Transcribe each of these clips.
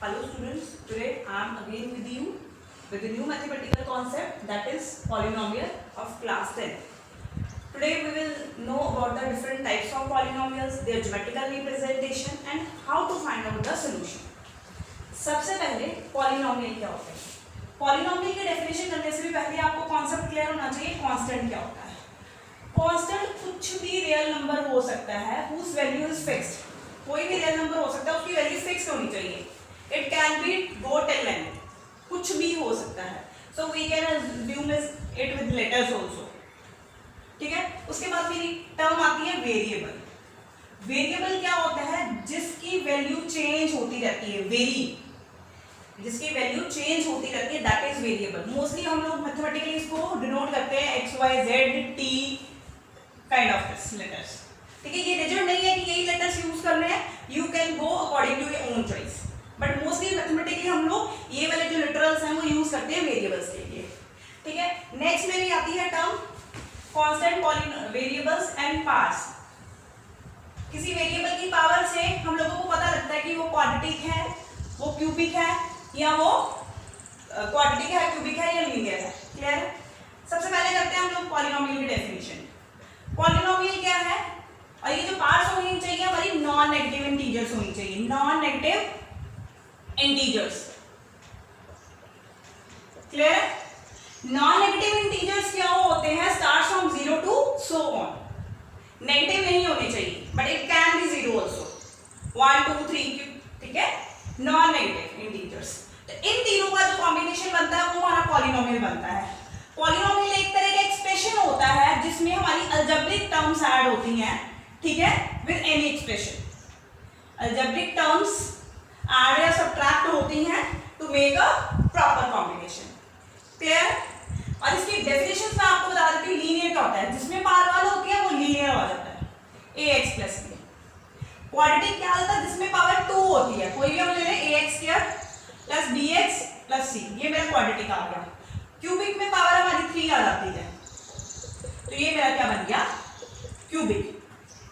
Hello students, today I am again with you with a new mathematical concept, that is polynomial of class 10. Today we will know about the different types of polynomials, their geometrical representation and how to find out the solution. सबसे पहले polynomial क्या होता है? Polynomial की definition करने से भी पहले आपको कॉन्सेप्ट क्लियर होना चाहिए कांस्टेंट क्या होता है. कांस्टेंट कुछ भी रियल नंबर हो सकता है whose value is fixed. कोई भी रियल नंबर हो सकता है, उसकी वैल्यू फिक्स होनी चाहिए. It can be go till length, कुछ भी हो सकता है. So we can assume it with letters also. ठीक है. उसके बाद मेरी टर्म आती है वेरिएबल. वेरिएबल क्या होता है? जिसकी वैल्यू चेंज होती रहती है. वेरी, जिसकी वैल्यू चेंज होती रहती है, दैट इज वेरिएबल. मोस्टली हम लोग मैथमेटिकली इसको डिनोट करते हैं X Y Z T kind of this letters. ठीक है. ये रिजिड नहीं है कि यही लेटर्स यूज करने हैं. You can go according to your own choice, but mostly mathematically हम लोग ये वाले जो लिटरल्स हैं वो यूज करते हैं वेरिएबल्स के लिए. ठीक है. नेक्स्ट मेरी आती है term constant variables and parts. किसी वेरिएबल की पावर से हम लोगों को पता लगता है कि वो क्वाड्रेटिक है, वो क्यूबिक है, या वो क्वाड्रेटिक है, क्यूबिक है या लीनियर है. क्लियर है. सबसे पहले करते हैं हम लोग पॉलिनोमियल की डेफिनेशन. पॉलिनोमियल क्या है? और ये जो पार्ट्स होनी चाहिए हमारी नॉन नेगेटिव इंटीजर्स होनी चाहिए. Non negative integers. Clear. Non negative integers क्या होते हैं? Starts from 0 to so on. Negative नहीं होने चाहिए, but it can be 0 also. 1 2 3. ठीक है. Non negative integers. तो इन तीनों का जो कॉम्बिनेशन बनता है वो हमारा पॉलिनोमियल बनता है. पॉलिनोमियल एक तरह का एक्सप्रेशन होता है जिसमें हमारी अलजेब्रिक टर्म्स ऐड होती हैं. ठीक है. With any expression algebraic terms add या सब्ट्रैक्ट होती हैं to make a proper combination. Clear. और इसकी डेफिनेशन मैं आपको बता देती हूँ. लीनियर क्या होता है? जिसमें पावर वाला होती है वो लीनियर हो जाता है. ax plus b. क्वाड्रेटिक क्या होता है? जिसमें पावर 2 होती है. कोई भी हम ले लें ax square plus bx plus c, ये मेरा क्वाड्रेटिक आ गया. क्यूबिक में पावर हमारी 3 आ जाती है, तो ये मेरा क्या बन गया? क्यूबिक.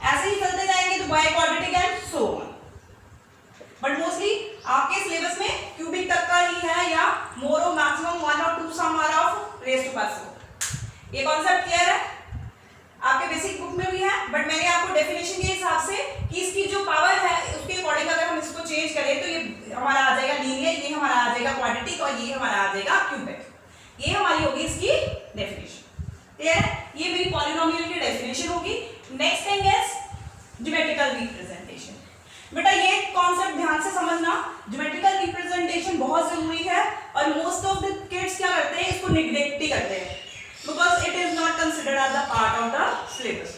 ऐसे ही चलते जाएंगे तो by quadratic and so on. But mostly आपके सिलेबस में क्यूबिक तक का ही है, या मोर और मैक्सिमम 1 और 2 some are of raise to power 4. ये कॉन्सेप्ट क्लियर है? आपके बेसिक बुक में भी है, बट मैंने आपको डेफिनेशन के हिसाब से कि इसकी जो पावर है उसके अकॉर्डिंग अगर हम इसको चेंज करें तो ये हमारा आ जाएगा लीनियर, ये हमारा आ जाएगा क्वाड्रेटिक और ये हमारा आ जाएगा क्यूबिक. ये हमारी होगी इसकी डेफिनेशन. क्लियर है. ये मेरी पॉलिनोमियल की डेफिनेशन होगी. Next thing is geometrical representation. बेटा ये कॉन्सेप्ट ध्यान से समझना. ज्योमेट्रिकल रिप्रेजेंटेशन बहुत जरूरी है और मोस्ट ऑफ द किड्स क्या करते हैं? इसको निग्लेक्ट ही करते हैं because it is not considered as the part of the syllabus.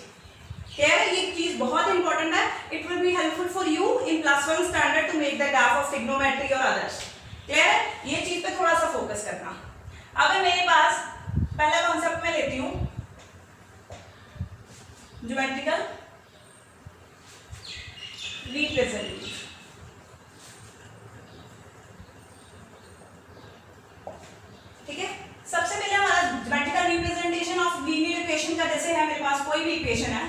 Clear है. ये चीज बहुत इंपॉर्टेंट है. It will be helpful for you in +1 standard to make the graph of trigonometry और अदर्स. क्लियर है. ये चीज पे थोड़ा सा फोकस करना. अगर मेरे पास पहला कॉन्सेप्ट मैं लेती हूं ज्योमेट्रिकल रिप्रेजेंटेशन. ठीक है. सबसे पहले हमारा geometrical representation of linear equation का जैसे है, मेरे पास कोई भी इक्वेशन है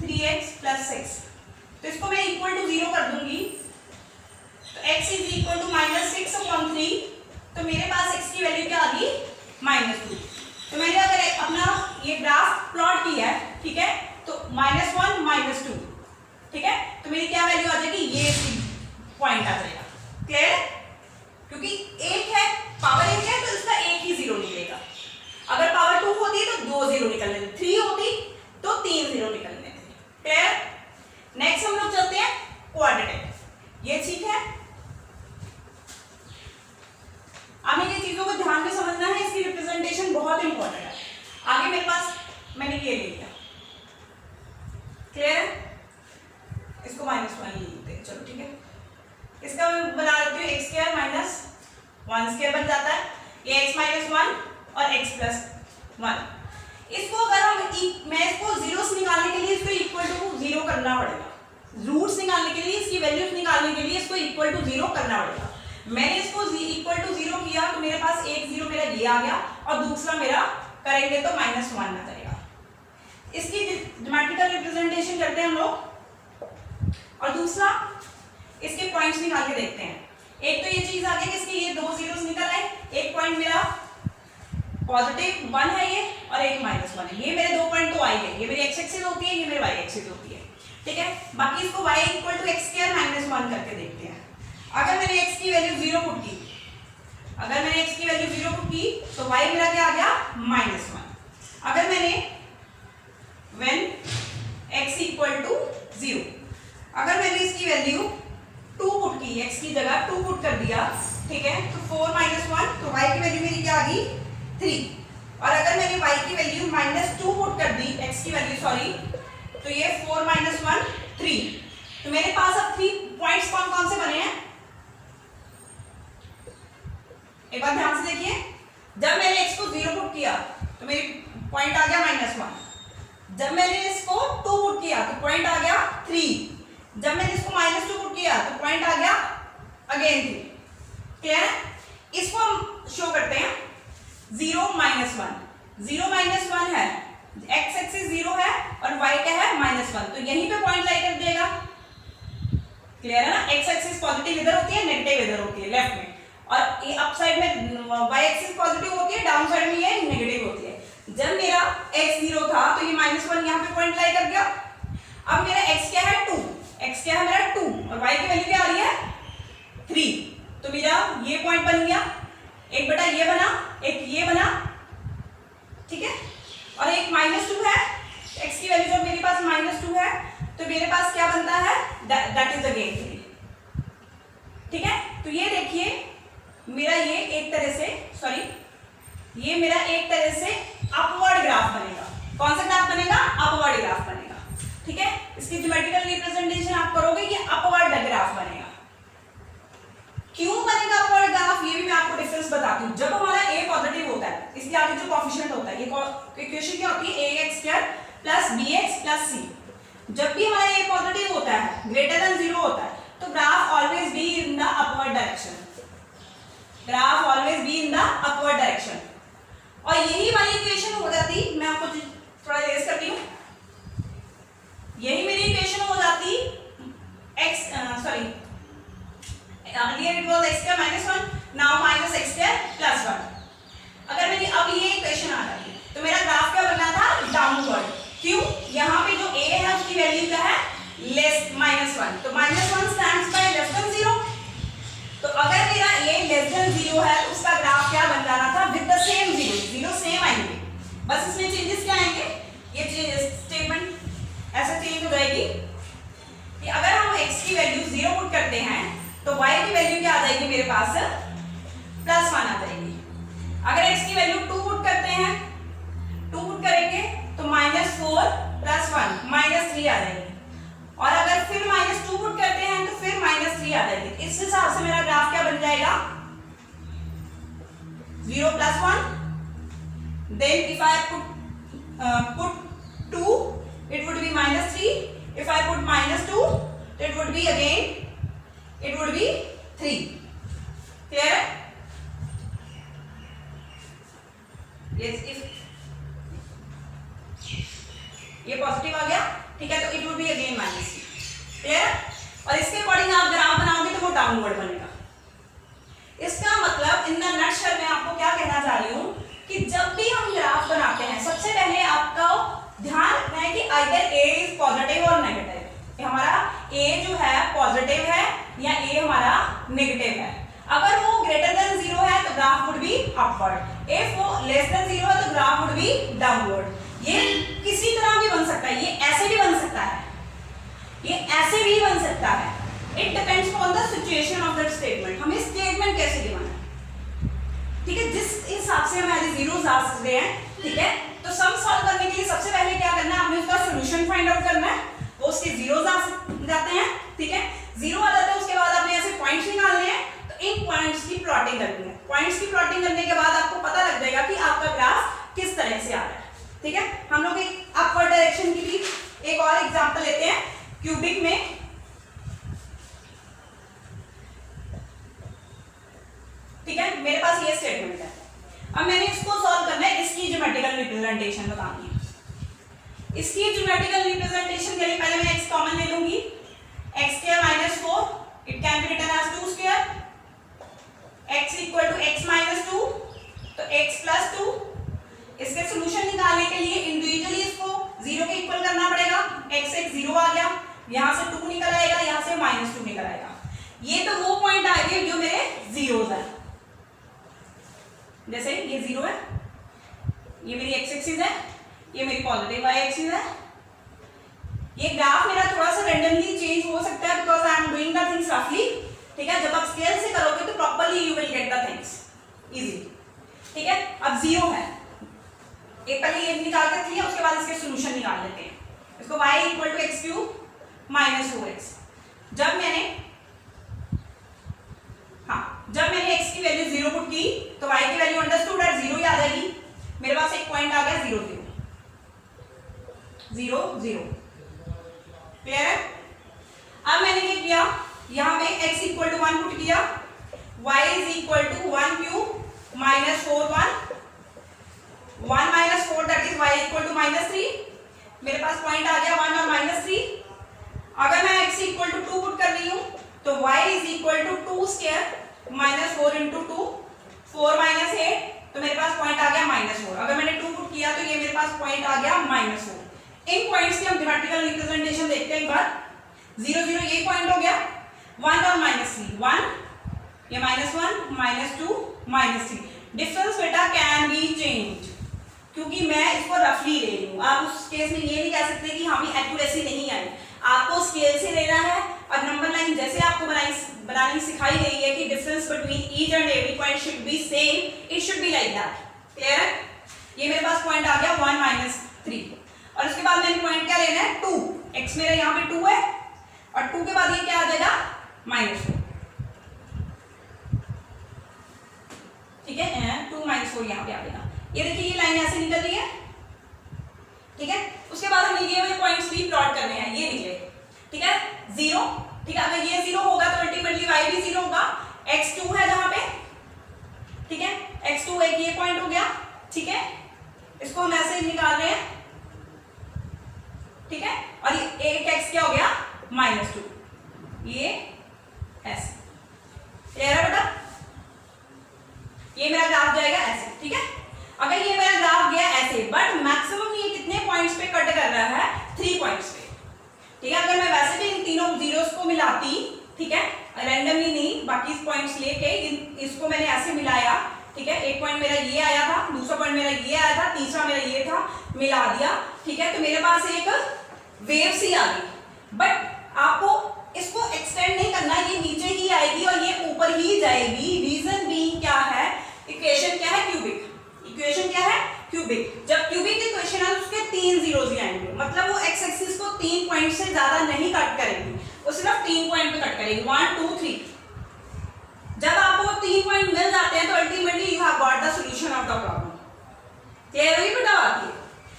3x + 6, तो इसको मैं इक्वल टू 0 कर दूंगी. तो x इज इक्वल टू -6/3. तो मेरे पास x की वैल्यू क्या आ गई? -2. तो मैंने अगर अपना ये ग्राफ प्लॉट किया है, ठीक है, तो -1 -2. ठीक है. तो मेरी क्या वैल्यू आ जाएगी? ये पॉइंट आ जाएगा. क्लियर. क्योंकि एक है, पावर 1 है, तो इसका एक ही 0 निकलेगा. अगर पावर 2 होती तो 2 0 निकलने थे, 3 होती तो 3 0 निकलने थे. क्लियर. नेक्स्ट हम लोग चलते हैं क्वाड्रेटिक. ये ठीक है. हमें ये चीजों को ध्यान में समझना है. इसकी रिप्रेजेंटेशन बहुत इंपॉर्टेंट है. आगे मेरे पास मैंने ये ले लिया. क्लियर है. इसको -1 लिखते हैं. चलो ठीक है. इसका मैं बना देती हूँ x स्क्वायर -1 स्क्वायर बन जाता है. ये x -1 और x + 1. इसको अगर मैं इसको जीरोस निकालने के लिए इसको इक्वल टू 0 करना पड़ेगा. रूट्स निकालने के लिए, इसकी वैल्यूज निकालने के लिए इसको इक्वल टू 0 करना पड़ेगा. मैंने इसको इक्वल टू 0 किया तो मेरे पास एक 0 मेरा ये आ गया और दूसरा मेरा करेंगे तो -1 आ जाएगा. इसकी ज्योमेट्रिकल रिप्रेजेंटेशन करते हैं हम लोग. और दूसरा इसके पॉइंट्स निकाल के देखते हैं। एक तो ये चीज आ गई कि इसके ये 2 जीरोस निकल आए, एक पॉइंट मेरा +1 है ये और एक -1 है। ये मेरे 2 पॉइंट तो आ ही गए, ये मेरी x एक्सिस होती है, ये मेरी y एक्सिस होती है, ठीक है। बाकी इसको y = x² - 1 करके देखते हैं। अगर मैंने x की वैल्यू 0 पुट की, अगर मैंने x की वैल्यू 0 पुट की तो y मेरा क्या आ गया -1। अगर मैंने when x = 0, अगर मैंने इसकी वैल्यू 2 पुट की, x की जगह 2 पुट कर दिया, ठीक है, तो 4 - 1 तो y की वैल्यू मेरी क्या आ गई 3। और अगर मैंने y की वैल्यू -2 पुट कर दी, x की वैल्यू सॉरी, तो ये 4 - 1 3। तो मेरे पास अब 3 पॉइंट्स कौन कौन से बने हैं, एक बार ध्यान से देखिए। जब मैंने x को 0 पुट किया तो मेरी पॉइंट आ गया -1। जब मैंने इसको 2 पुट किया तो पॉइंट आ गया 3। जब मैंने इसको -2 पुट किया तो पॉइंट आ गया अगेन 3। क्लियर है? इसको हम शो करते हैं 0 - 1। 0 - 1 है, x एक्सिस 0 है और y क्या है -1, तो यहीं पे पॉइंट लाई कर देगा। क्लियर है ना? x एक्सिस पॉजिटिव इधर होती है, नेगेटिव इधर होती है लेफ्ट में, और ये अप साइड में y एक्सिस पॉजिटिव होती है, डाउन साइड में ये नेगेटिव होती है। जब मेरा x 0 था तो ये -1 यहाँ पे पॉइंट लाई कर गया। अब मेरा x क्या है 2, x क्या है मेरा 2 और y की वैल्यू क्या आ रही है 3, तो मेरा ये पॉइंट बन गया। एक बेटा ये बना, एक ये बना, ठीक है, और एक -2 है, x की वैल्यू जब मेरे पास -2 है तो मेरे पास क्या बनता है दैट इज अगेन 3, ठीक है। तो ये देखिए मेरा ये एक तरह से सॉरी, ये मेरा एक तरह से अपवर्ड ग्राफ बनेगा। कौन सा ग्राफ बनेगा? अपवर्ड ग्राफ बनेगा, ठीक है। इसकी ज्योमेट्रिकल रिप्रेजेंटेशन आप करोगे, ये अपवर्ड ग्राफ बनेगा। क्यों बनेगा अपवर्ड ग्राफ, ये भी मैं आपको डिफरेंस बताती हूँ। जब हमारा a पॉजिटिव होता है, इसके आगे जो कोएफिशिएंट होता है, ये इक्वेशन क्या होती है ax² + bx + c। जब भी हमारा a पॉजिटिव होता है, >0 होता है, तो graph always be in the upward direction, graph always be in the upward direction. और यही वाली इक्वेशन हो जाती, मैं आपको थोड़ा रेस करती हूँ, यही मेरी इक्वेशन हो जाती x sorry earlier it was x² - 1, now -x² + 1। अगर मेरी अब ये इक्वेशन आ जाती तो मेरा ग्राफ क्या बनना था डाउनवर्ड। क्यों? यहाँ पे जो a है उसकी वैल्यू क्या है -1, तो -1 स्टैंड्स बाय <0। तो अगर मेरा a <0 है तो उसका ग्राफ क्या बन जाना था विद द सेम 0 सेम आएंगे, बस इसमें चेंजेस क्या आएंगे, ये स्टेटमेंट ऐसा चेंज हो जाएगी कि अगर हम x की वैल्यू 0 पुट करते हैं तो y की वैल्यू क्या आ जाएगी मेरे पास +1 आ जाएगी। अगर x की वैल्यू 2 पुट करते हैं, 2 पुट करेंगे तो -4 + 1 -3 आ जाएगी, और अगर फिर -2 पुट करते हैं तो फिर -3 आ जाएगी। इस हिसाब से मेरा ग्राफ क्या बन जाएगा 0 + 1, then if I put 2 it would be -3, if I put -2 it would be again 3। Clear है? ये पॉजिटिव आ गया, ठीक है, तो it would be again -3। Clear? और इसके अकॉर्डिंग आप ग्राफ बनाओगे तो वो डाउनवर्ड बनेगा। इसका मतलब इन द नटशेल मैं आपको क्या कहना चाह रही हूँ कि जब भी हम ग्राफ बनाते हैं सबसे पहले आपका ध्यान रखना है कि आइदर a इज पॉजिटिव और नेगेटिव। हमारा a जो है पॉजिटिव है या a हमारा नेगेटिव है। अगर वो >0 है तो graph would be upward, if वो <0 है तो ग्राफ वुड बी डाउनवर्ड। ये किसी तरह भी बन सकता है, ये ऐसे भी बन सकता है, ये ऐसे भी बन सकता है। It depends on the situation of that statement, हमें स्टेटमेंट कैसे गिवन है, ठीक है, जिस हिसाब से हमारे जीरोस आ सकते हैं, ठीक है। तो सम सॉल्व करने के लिए सबसे पहले क्या करना है, हमें उसका सॉल्यूशन फाइंड आउट करना है। वो उसके जीरोस आ जाते हैं, ठीक है, 0 आ जाता है, उसके बाद आपने ऐसे पॉइंट्स निकालने हैं, तो इन पॉइंट्स की प्लॉटिंग करनी है। पॉइंट्स की प्लॉटिंग करने के बाद आपको पता लग जाएगा कि आपका ग्राफ किस तरह से आ रहा है, ठीक है। हम लोग एक अपवर्ड डायरेक्शन की भी एक और एग्जांपल लेते हैं क्यूबिक में। ठीक है, मेरे पास ये स्टेटमेंट है, अब मैंने इसको सॉल्व करना है, इसकी ज्योमेट्रिकल रिप्रेजेंटेशन बतानी है। इसकी ज्योमेट्रिकल रिप्रेजेंटेशन के लिए पहले मैं x कॉमन ले लूंगी, x² - 4 it x equal to x minus 2, तो x प्लस 2। इसके सोल्यूशन निकालने के लिए इंडिविजुअली इसको 0 के इक्वल करना पड़ेगा। x एक 0 आ गया, यहां से 2 निकल आएगा, यहां से -2 निकल आएगा। ये तो वो पॉइंट आ गए जो मेरे जीरोस है। जैसे ये 0 है, ये मेरी x एक्सिस है, ये मेरी पॉजिटिव y एक्सिस है। ये ग्राफ मेरा थोड़ा सा रैंडमली चेंज हो सकता है because I am doing the things रफली। ठीक है, जब आप स्केल से करोगे तो properly you will get the things easy. ठीक है, अब 0 है, एक पहले ये निकाल के लिया, उसके बाद इसके सॉल्यूशन निकाल लेते हैं। इसको y equal to X cube minus 4x। जब मैंने x की वैल्यू 0 पुट की तो y की वैल्यू अंडरस्टूड है 0 ही आ जाएगी। मेरे पास एक पॉइंट आ गया 0 0 0 0। क्लियर है? अब मैंने क्या किया, यहां पे x इक्वल टू 1 पुट किया, y is equal to 1 cube minus 4 1 minus 4 that is y equal to -3। मेरे पास पॉइंट आ गया 1 और -3। अगर मैं x इक्वल टू 2 पुट कर रही हूं तो y is equal to 2 square minus 4 into 2, 4 minus 8, तो मेरे पास पॉइंट आ गया -4। अगर मैंने 2 पुट किया तो ये मेरे पास पॉइंट आ गया -4। इन पॉइंट्स की हम ज्योमेट्रिकल रिप्रेजेंटेशन देखते हैं एक बार। 0 0 ये पॉइंट हो गया, 1 और -3 1, ये -1 -2 -3। डिफरेंस बेटा कैन बी चेंज, क्योंकि मैं इसको रफली ले रही हूँ। आप उस केस में ये नहीं कह सकते कि हाँ भी एक्यूरेसी नहीं आई, आपको स्केल से लेना है और नंबर लाइन जैसे आपको बनानी सिखाई गई है कि difference between each and every point should be same, it should be like that. Clear है? ये मेरे पास पॉइंट आ गया 1 -3 और उसके बाद मैंने पॉइंट क्या लेना है 2। x मेरा यहाँ पे 2 है और 2 के बाद ये क्या आ जाएगा -4। ठीक है, 2 -4 यहाँ पे आ गया। ये देखिए ये लाइन ऐसे निकल रही है। ठीक है, उसके बाद हमें ये वाले पॉइंट्स भी प्लॉट करने हैं, ये निकले। ठीक है, 0। ठीक है, अगर ये 0 होगा तो अल्टीमेटली y भी 0 होगा। x 2 है जहां पे, ठीक है, x 2 एक ये पॉइंट हो गया। ठीक है, इसको हम ऐसे ही निकाल रहे हैं। ठीक है, और ये एक x क्या हो गया -2, ये ऐसे। क्लियर है बेटा? ये मेरा ग्राफ जाएगा ऐसे। ठीक है, अगर ये मेरा ग्राफ गया ऐसे, बट मैक्सिमम ये कितने पॉइंट्स पे कट कर रहा है 3 पॉइंट्स पे। ठीक है, अगर मैं वैसे भी इन तीनों जीरोस को मिलाती, ठीक है, रैंडमली नहीं, बाकी पॉइंट्स लेके इसको मैंने ऐसे मिलाया। ठीक है, एक पॉइंट मेरा ये आया था, दूसरा पॉइंट मेरा ये आया था, तीसरा मेरा ये था, मिला दिया। ठीक है, तो मेरे पास एक वेव सी आ गई। बट आपको इसको एक्सटेंड नहीं करना, ये नीचे ही आएगी और ये ऊपर ही जाएगी। रीजन बीइंग क्या है, इक्वेशन क्या है क्यूबिक। इक्वेशन क्या है क्यूबिक। जब क्यूबिक इक्वेशन है तो उसके 3 जीरोस ही आएंगे, मतलब वो एक्स एक्सिस को 3 पॉइंट से ज्यादा नहीं कट करेंगी, वो सिर्फ 3 पॉइंट पे कट करेगी, 1 2 3। जब आपको 3 पॉइंट मिल जाते हैं तो ultimately you have got the solution of the problem. Clear हुई बेटा बात ये?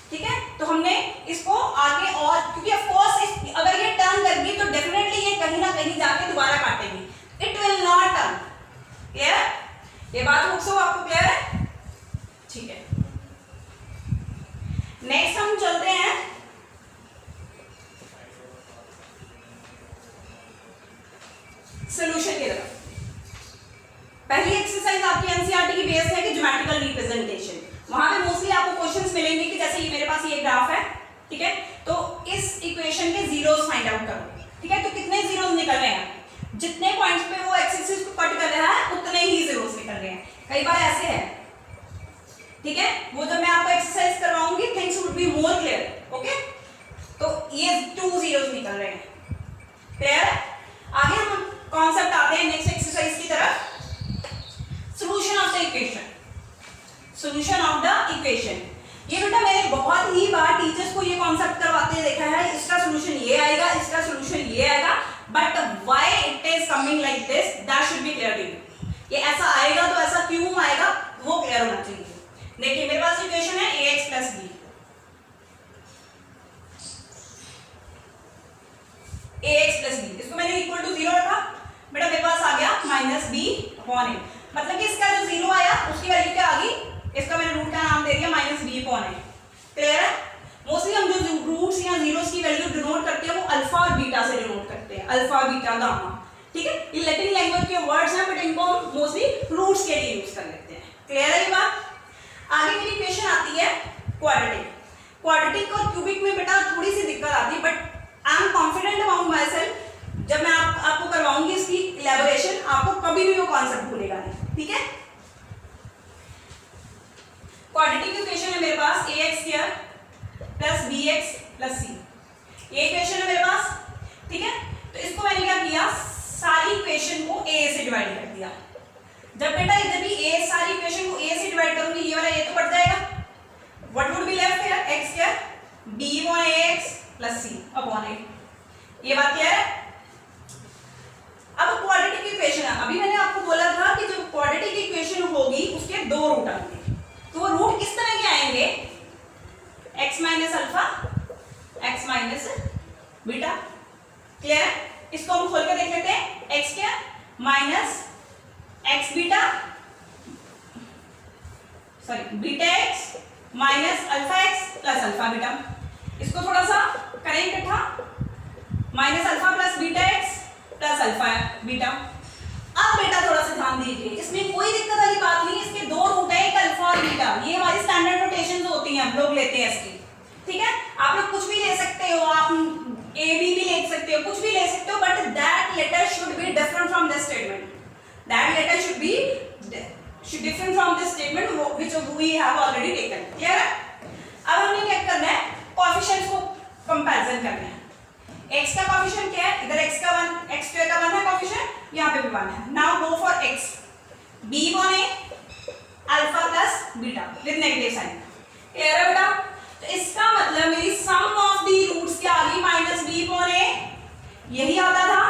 ठीक है, तो हमने इसको आगे और, क्योंकि ऑफ कोर्स अगर ये टर्न कर गई तो डेफिनेटली ये कहीं ना कहीं जाके दोबारा काटेगी, it will not turn. Clear? ये बात आपको क्लियर है? ठीक है, नेक्स्ट हम चलते हैं सॉल्यूशन की तरफ। पहली एक्सरसाइज आपकी एनसीईआरटी की बेस है कि ज्योमेट्रिकल रिप्रेजेंटेशन। वहां पे मोस्टली आपको क्वेश्चंस मिलेंगे कि जैसे ये मेरे पास ये ग्राफ है, ठीक है, तो इस इक्वेशन के जीरोस फाइंड आउट करो। ठीक है, तो कितने जीरोस निकल रहे हैं, जितने पॉइंट्स पे वो एक्स एक्सिस को कट कर रहा है उतने ही जीरोस निकल रहे हैं। कई बार ऐसे है, ठीक है, वो जब मैं आपको एक्सरसाइज करवाऊंगी things would be more clear. Okay, तो ये 2 जीरोस निकल रहे हैं। क्लियर है? आगे हम कॉन्सेप्ट आते हैं नेक्स्ट एक्सरसाइज की तरफ। Solution of the equation. Solution of the equation, ये बेटा मैंने बहुत ही बार टीचर्स को ये कॉन्सेप्ट करवाते देखा है, इसका सॉल्यूशन ये आएगा, इसका सॉल्यूशन ये आएगा, but why it is coming like this that should be clear to you. ये ऐसा आएगा तो ऐसा क्यों आएगा वो क्लियर होना चाहिए। देखिए मेरे पास इक्वेशन है ax plus b, ax plus b, इसको मैंने इक्वल टू 0 रखा, बेटा मेरे पास आ गया -b/a। मतलब कि इसका जो 0 आया उसकी वैल्यू क्या आ गई, इसका मैंने रूट का नाम दे दिया -b/a। क्लियर है? मोस्टली हम जो रूट्स या जीरोस की वैल्यू डिनोट करते हैं वो अल्फा और बीटा से डिनोट करते हैं, अल्फा बीटा गामा। ठीक है, ये लैटिन लैंग्वेज के वर्ड्स हैं बट इनको हम मोस्टली रूट्स के लिए यूज कर लेते हैं। क्लियर है ये बात? आगे मेरी क्वेश्चन आती है क्वाड्रेटिक। क्वाड्रेटिक और क्यूबिक में बेटा थोड़ी सी दिक्कत आती है but I am confident about my self, जब मैं आपको करवाऊंगी इसकी इलेबोरेशन आपको कभी भी वो कॉन्सेप्ट भूलेगा नहीं। ठीक है, क्वाड्रेटिक इक्वेशन है मेरे पास ax² plus bx plus c, ये इक्वेशन है मेरे पास। ठीक है, तो इसको मैंने क्या किया, सारी इक्वेशन को a से डिवाइड कर दिया। जब बेटा इधर भी a, सारी इक्वेशन को a से डिवाइड करूंगी, ये वाला a तो बढ़ जाएगा। What would be left here, x² b upon ax plus c upon a। ये बात क्या है? अब क्वाड्रेटिक इक्वेशन है, अभी मैंने आपको बोला था कि जो क्वाड्रेटिक इक्वेशन होगी उसके दो रूट आएंगे, तो वो रूट किस तरह के आएंगे, x minus alpha x minus beta. Clear है? इसको हम खोल के देख लेते हैं, x² minus x beta, sorry beta x minus alpha x plus alpha beta. इसको थोड़ा सा करें इकट्ठा, minus alpha plus beta x plus alpha beta. अब बेटा थोड़ा सा ध्यान दीजिए, इसमें कोई दिक्कत वाली बात नहीं, इसके दो रूट है, एक अल्फा और बीटा। ये हमारी स्टैंडर्ड नोटेशन होती हैं, हम लोग लेते हैं इसकी। ठीक है, आप लोग कुछ भी ले सकते हो, आप ए बी भी ले सकते हो, कुछ भी ले सकते हो, but that letter should be different from this statement. That letter should be different from this statement which we have already taken. Clear है? अब हमने क्या करना है, कोएफिशिएंट्स को कंपैरिजन करना है। x का कोएफिशिएंट क्या है, इधर x का 1, x² का 1 है कोएफिशिएंट, यहाँ पे भी 1 है। Now go for x, b upon a alpha plus beta with negative sign. Clear है बेटा? तो इसका मतलब मेरी सम ऑफ दी रूट्स क्या आ गई, माइनस b upon a। यही आता था,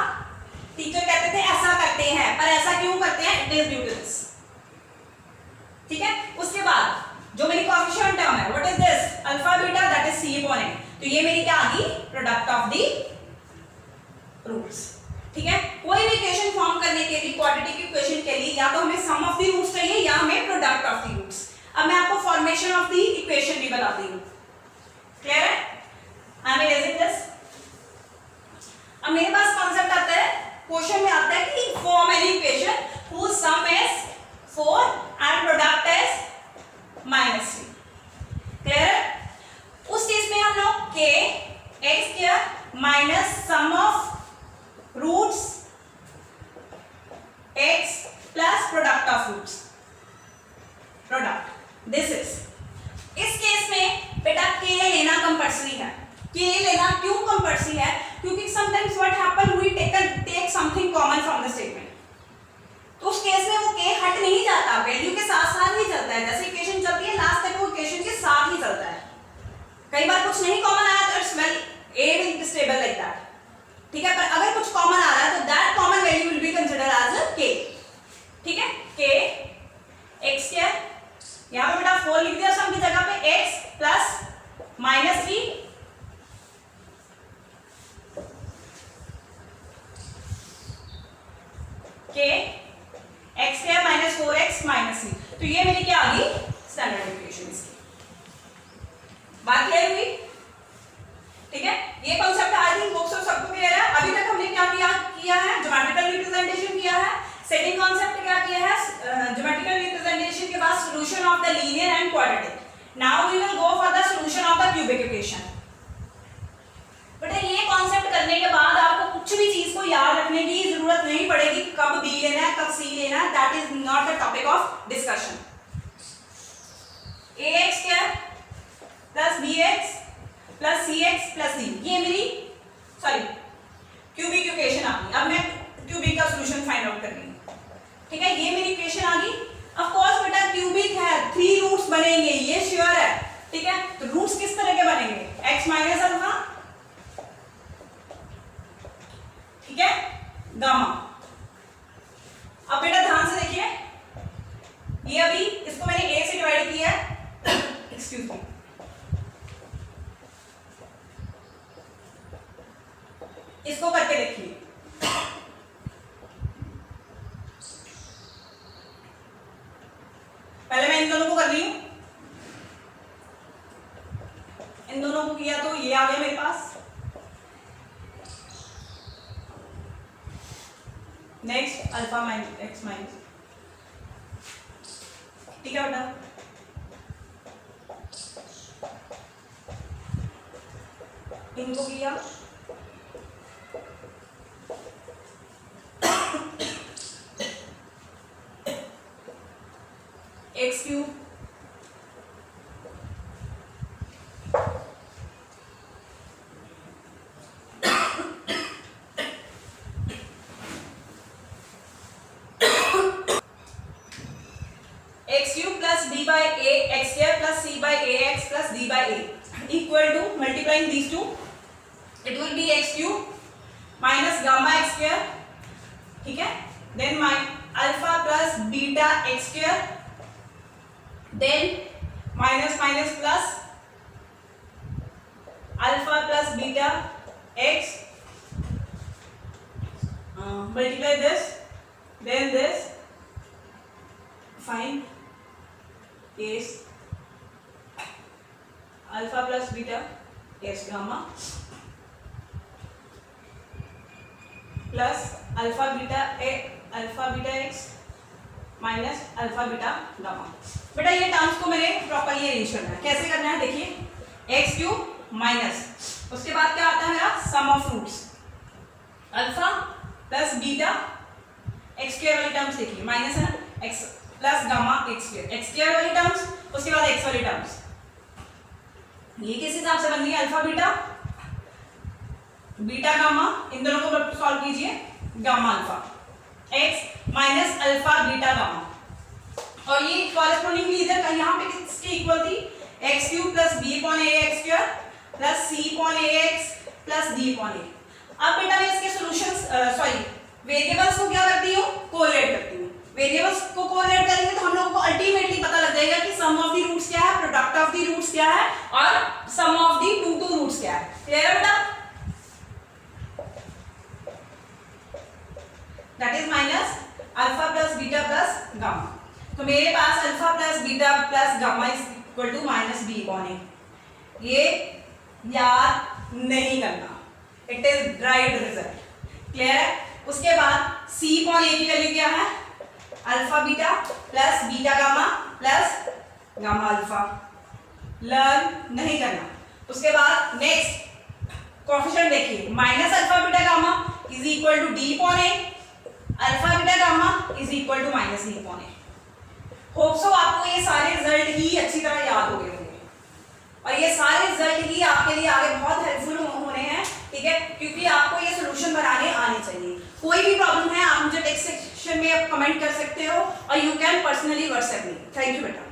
टीचर कहते थे ऐसा करते हैं, पर ऐसा क्यों करते हैं, it is due to this. ठीक है, उसके बाद जो मेरी कोएफिशिएंट टर्म है, what is this, alpha beta, that is c upon a। तो ये मेरी क्या आ गई, प्रोडक्ट ऑफ दी रूट्स। ठीक है, कोई भी इक्वेशन फॉर्म करने के लिए, क्वाड्रेटिक इक्वेशन के लिए, या तो हमें सम ऑफ दी रूट्स चाहिए या हमें प्रोडक्ट ऑफ दी रूट्स। अब मैं आपको फॉर्मेशन ऑफ दी इक्वेशन भी बताती हूँ। क्लियर है? I am erasing this. अब मेरे पास कॉन्सेप्ट आता है, क्वेश्चन में आता है कि form an equation whose sum is 4 and product is -3। Clear है? उस केस में हम लोग k x² minus sum of roots x plus product of roots, product this is. इस केस में बेटा k लेना कंपल्सरी है। k लेना क्यों कंपल्सरी है, क्योंकि sometimes what happen, we take something common from the statement, तो उस केस में वो k हट नहीं जाता, वैल्यू के साथ साथ ही चलता है। जैसे इक्वेशन चलती है लास्ट तक वो इक्वेशन के साथ ही चलता है। कई बार कुछ नहीं कॉमन आया तो it's well a will be stable like that। ठीक है, पर अगर कुछ कॉमन आ रहा है तो that common value will be considered as a k। ठीक है, k x², यहां पे बेटा 4 लिख दिया सम की जगह पे, x plus -3 k x² minus 4x minus 3। तो ये मेरी क्या आ गई, स्टैंडर्ड इक्वेशन इसकी। बात क्लियर हुई? ठीक है, ये कॉन्सेप्ट आई थिंक बुक्स सबको क्लियर है। अभी तक हमने क्या किया है, ज्योमेट्रिकल रिप्रेजेंटेशन किया है। सेकंड कॉन्सेप्ट क्या किया है, ज्योमेट्रिकल रिप्रेजेंटेशन के बाद solution of the linear and quadratic. Now we will go for the solution of the cubic equation. बेटा ये कॉन्सेप्ट करने के बाद आपको कुछ भी चीज को याद रखने की जरूरत नहीं पड़ेगी, कब b लेना है, कब c लेना है, that is not the topic of discussion. ax² plus bx plus cx plus d, ये मेरी सॉरी क्यूबिक इक्वेशन आ गई। अब मैं क्यूबिक का सॉल्यूशन फाइंड आउट कर रही हूँ। ठीक है, ये मेरी इक्वेशन आ गई। ऑफ कोर्स बेटा क्यूबिक है, 3 रूट्स बनेंगे, ये श्योर है। ठीक है, तो रूट्स किस तरह के बनेंगे, x माइनस अल्फा, ठीक है, गामा। अब बेटा ध्यान से देखिए, ये अभी इसको मैंने a से डिवाइड किया है, एक्सक्यूज मी, इसको करके देखिए। पहले मैं इन दोनों को कर रही हूं, इन दोनों को किया तो ये आ गया मेरे पास। Next alpha minus x minus, ठीक है बेटा। इनको किया x cube plus d by a x square plus c by a x plus d by a equal to multiplying these two it will be x cube minus gamma x square, ठीक है, then my alpha plus beta x square, then minus minus plus alpha plus beta x, multiply this, then this, find is alpha plus beta is gamma plus alpha beta x minus alpha beta gamma. बेटा ये terms को मैंने properly arrange करना है। कैसे करना है देखिए, एक्स क्यूब माइनस उसके बाद क्या आता है मेरा sum of roots alpha plus beta x square वाली टर्म्स देखिए माइनस है ना, x plus gamma x square वाली टर्म्स, उसके बाद एक्स वाली टर्म्स। ये किस हिसाब से बन रही है, अल्फा बीटा बीटा गामा, इन दोनों को सॉल्व कीजिए, gamma alpha x minus alpha beta gamma, और ये कॉरेस्पॉन्डिंगली इधर यहाँ पे किसके इक्वल थी, x cube plus b upon a x square plus c upon a x plus d upon a. अब बेटा मैं इसके सॉल्यूशंस वेरिएबल्स को क्या करती हूँ, कोरिलेट करती हूँ। वेरिएबल्स को कोरिलेट करेंगे तो हम लोगों को अल्टीमेटली पता लग जाएगा कि सम ऑफ द रूट्स क्या है, प्रोडक्ट ऑफ द रूट्स क्या है, और sum of the two roots क्या है। क्लियर है बेटा, that is minus alpha plus beta plus gamma. तो मेरे पास alpha plus beta plus gamma is equal to minus b upon a. ये याद नहीं करना, it is right result. Clear है, उसके बाद c अपॉन ए की वैल्यू क्या है, alpha beta plus beta gamma plus gamma alpha. Learn नहीं करना। उसके बाद नेक्स्ट कोएफिशिएंट देखिए, minus alpha beta gamma is equal to D upon A, alpha beta gamma is equal to minus D upon A. Hope so आपको ये सारे result ही अच्छी तरह याद हो गए होंगे, और ये सारे रिजल्ट ही आपके लिए आगे बहुत हेल्पफुल होने हैं, ठीक है, क्योंकि आपको ये सॉल्यूशन बनाने आने चाहिए। कोई भी प्रॉब्लम है आप मुझे टेक्स्ट सेक्शन में कमेंट कर सकते हो, और you can personally WhatsApp me. Thank you बेटा।